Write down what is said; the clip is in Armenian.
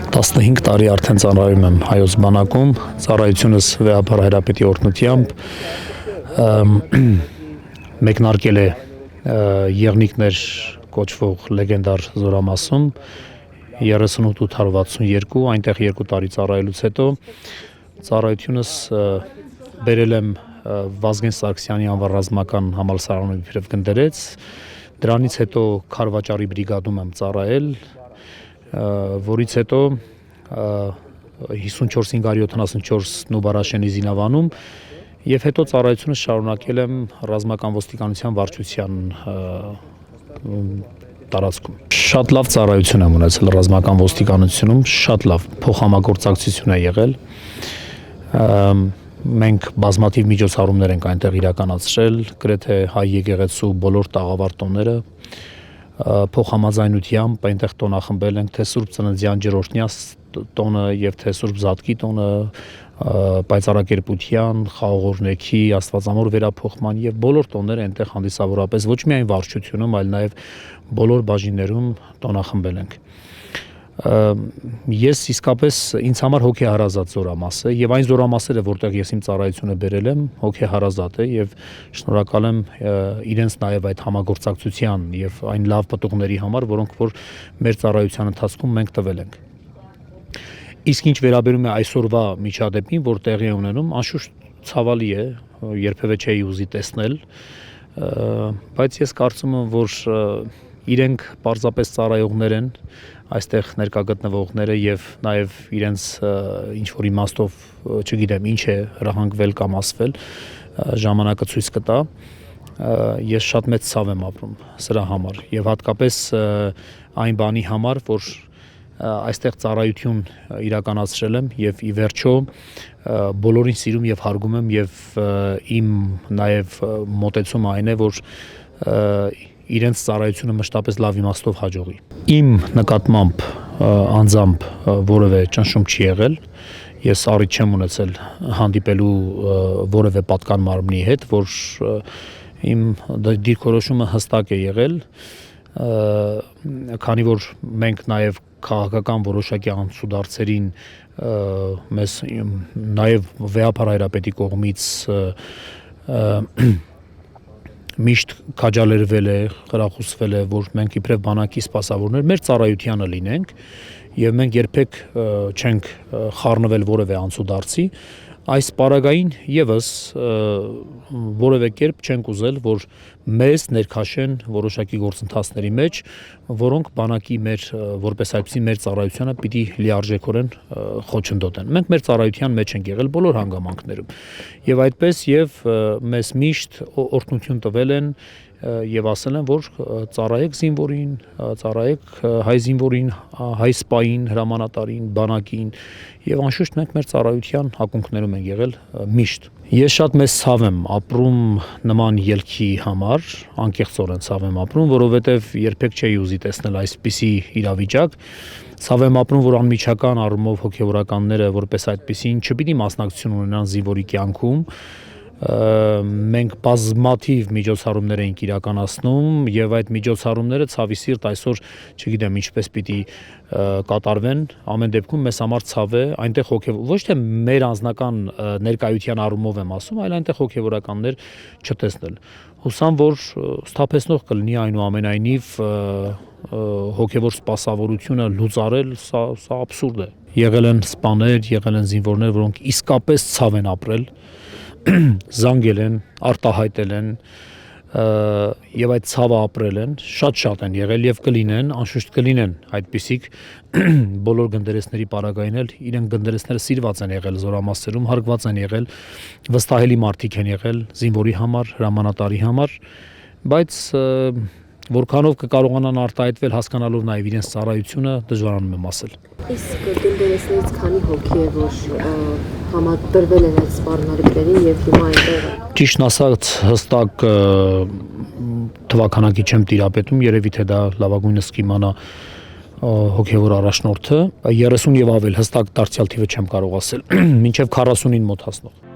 15 տարի արդեն ծառայում եմ Հայոց բանակում, ծառայությունս Վեհապար Հայրապետի օրհնությամբ մեկնարկել է Եղնիկներ կոչվող լեգենդար զորամասում 38-862, այնտեղ 2 տարի ծառայելուց հետո ծառայությունս բերել եմ Վազգեն Սարգսյանի անվան ռազմական համալսարանում իբրև գնդերեց, դրանից հետո Քարվաճարի բրիգադում եմ ծառայել, որից հետո 54-574 Նուբարաշենի զինավանում եւ հետո ծառայությունը շարունակել եմ ռազմական ոստիկանության վարչության տարածքում։ Շատ լավ ծառայություն եմ ունեցել ռազմական ոստիկանությունում, շատ լավ փոխհամագործակցություն է եղել։ Մենք բազմաթիվ միջոցառումներ ենք այնտեղ իրականացրել, գրեթե հայ եկեղեցու բոլոր տաղավարտոնները փոխհամաձայնությամբ այնտեղ տոնախմբել ենք թե Սուրբ Ծննդյան Ջրորդնյա տոնը եւ թե Սուրբ Զատկի տոնը, պայծառակերպության, խաղողորնեքի, Աստվածամոր վերափոխման եւ բոլոր տոնները այնտեղ հանդիսավորապես ոչ միայն վարչությունում, այլ նաեւ բոլոր բաժիններում տոնախմբել ենք։ Ես իսկապես ինձ համար հոգեհարազատ զորամաս է եւ այն զորամասերը, որտեղ ես իմ ծառայությունը բերել եմ, հոգեհարազատ է եւ շնորհակալ եմ իրենց նաեւ այդ համագործակցության եւ այն լավ պտուղների համար, որոնք որ մեր ծառայության ընթացքում մենք տվել ենք։ Իսկ ինչ վերաբերում է այսօրվա միջադեպին, որ տեղի է ունենում, անշուշտ ցավալի է, երբևէ չէի ուզի տեսնել, բայց ես կարծում եմ, որ իրենք պարզապես ծառայողներ են, այստեղ ներկա գտնվողները եւ նաեւ իրենց ինչ որ իմաստով, չգիտեմ, ինչ է հրահանգվել կամ ասվել, ժամանակը ցույց կտա։ Ես շատ մեծ ցավ եմ ապրում սրա համար եւ հատկապես այն բանի համար, որ այստեղ ծառայություն իրականացրել եմ եւ ի վերջո բոլորին սիրում եւ հարգում եմ եւ իմ նաեւ մոտեցումը այն է, որ իրենց ծառայությունը մշտապես լավ իմաստով հաջողի։ Իմ նկատմամբ անձամբ որևէ ճնշում չի եղել, ես առիթ չեմ ունեցել հանդիպելու որևէ պատկան մարմնի հետ, որ իմ դիրքորոշումը հստակ է եղել, քանի որ մենք նաեւ քաղաքական որոշակի անցուդարձերին մեզ նաեւ Վեհապար Հայրապետի կողմից միշտ քաջալերվել է, խրախուսվել է, որ մենք իբրև բանակի սպասավորներ մեր ծառայությանը լինենք եւ մենք երբեք չենք խառնվել որևէ անցուդարձի, այս պարագային եւս որևէ կերպ չենք ուզել, որ մեզ ներքաշեն որոշակի գործընթացների մեջ, որոնք բանակի մեր որպես այդպիսի մեր ծառայությանը պիտի լիարժեքորեն խոչընդոտեն։ Մենք մեր ծառայության մեջ ենք եղել բոլոր հանգամանքներում եւ այդպես եւ մեզ միշտ օրհնություն տվել են եւ ասել են, որ ծառայեք զինվորին, ծառայեք հայ զինվորին, հայ սպային, հրամանատարին, բանակին եւ անշուշտ մենք մեր ծառայության ակունքներում ենք եղել միշտ։ Ես շատ մեծ ցավ եմ ապրում նման ելքի համար, անկեղծորեն ցավ եմ ապրում, որովհետեւ երբեք չէի ուզի տեսնել այսպիսի իրավիճակ։ Ցավ եմ ապրում, որ անմիջական առումով հոգեվորականները որպես այդպիսին չպիտի մասնակցություն ունենան զինվորի կյանքում, մենք բազմաթիվ միջոցառումներ ենք իրականացնում եւ այդ միջոցառումները ցավի սիրտ այսօր չգիտեմ ինչպես պիտի կատարվեն, ամեն դեպքում մեզ համար ցավ է այնտեղ ոչ թե մեր անձնական ներկայության առումով եմ ասում, այլ այնտեղ հոգեվորականներ չտեսնել։ Հուսամ, որ սթափեցնող կլինի այնուամենայնիվ հոգեվոր սպասավորությունը լուծարել, սա աբսուրդ է։ Եղել են սպաներ, եղել են զինվորներ, որոնք իսկապես ցավ են ապրել, զանգել են, արտահայտել են եւ այդ ցավը ապրել են, շատ են եղել եւ կլինեն, անշուշտ կլինեն այդպիսիք բոլոր գնդերեսների պարագային էլ իրենք գնդերեսները սիրված են եղել զորամասերում, հարգված են եղել, վստահելի մարդիկ են եղել զինվորի համար, հրամանատարի համար, բայց որքանով կկարողանան արտահայտվել հասկանալով նաեւ իրենց ծառայությունը, դժվարանում եմ ասել։ Իսկ գնդերեսներից քանի հոգի է, որ համադրվել են այդ սպառնալիքներին եւ հիմա այնտեղ։ Ճիշտ ասած, հստակ թվականակի չեմ տիրապետում, երևի թե դա լավագույնս կիմանա հոգեվոր առաջնորդը, 30 եւ ավել հստակ դարձյալ թիվը չեմ կարող ասել, մինչեւ 40-ին մոտ հասնող։